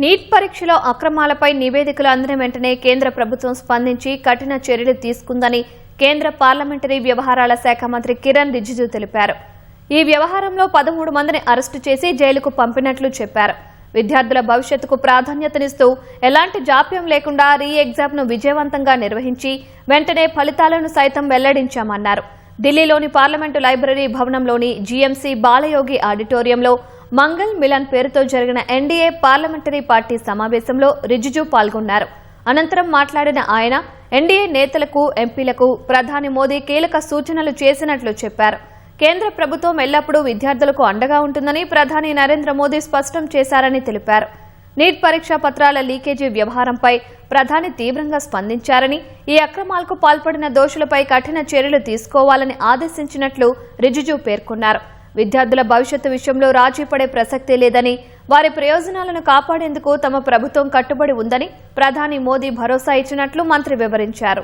Neat పరీక్షలో అక్రమాలపై నివేదికలు అందిన వెంటనే కేంద్ర ప్రభుత్వం స్పందించి కఠిన చర్యలు తీసుకుందని కేంద్ర పార్లమెంటరీ వ్యవహారాల శాఖ మంత్రి కిరణ్ రిజిజు తెలిపారు. ఈ వ్యవహారంలో 13 మందిని అరెస్టు చేసి జైలుకు పంపినట్లు చెప్పారు. విద్యార్థుల భవిష్యత్తుకు ప్రాధాన్యతనిస్తూ ఎలాంటి జాప్యం లేకుండా రీ ఎగ్జామ్ను విజయవంతంగా నిర్వహించి వెంటనే ఫలితాలను సైతం వెల్లడించామన్నారు. ఢిల్లీలోని పార్లమెంటు లైబ్రరీ భవనంలోని జీఎంసీ బాలయోగి ఆడిటోరియంలో మంగళ్ మిలన్ పేరుతో జరిగిన ఎన్డీఏ పార్లమెంటరీ పార్టీ సమావేశంలో రిజిజు పాల్గొన్నారు. అనంతరం మాట్లాడిన ఆయన ఎన్డీఏ నేతలకు, ఎంపీలకు ప్రధాని మోదీ కీలక సూచనలు చేసినట్లు చెప్పారు. కేంద్ర ప్రభుత్వం ఎల్లప్పుడూ విద్యార్థులకు అండగా ఉంటుందని ప్రధాని నరేంద్ర మోదీ స్పష్టం చేశారని తెలిపారు. నీట్ పరీక్షా పత్రాల లీకేజీ వ్యవహారంపై ప్రధాని తీవ్రంగా స్పందించారని, ఈ అక్రమాలకు పాల్పడిన దోషులపై కఠిన చర్యలు తీసుకోవాలని ఆదేశించినట్లు రిజిజు పేర్కొన్నారు. విద్యార్థుల భవిష్యత్తు విషయంలో రాజీ పడే ప్రసక్తే లేదని, వారి ప్రయోజనాలను కాపాడేందుకు తమ ప్రభుత్వం కట్టుబడి ఉందని ప్రధాని మోదీ భరోసా ఇచ్చినట్లు మంత్రి వివరించారు.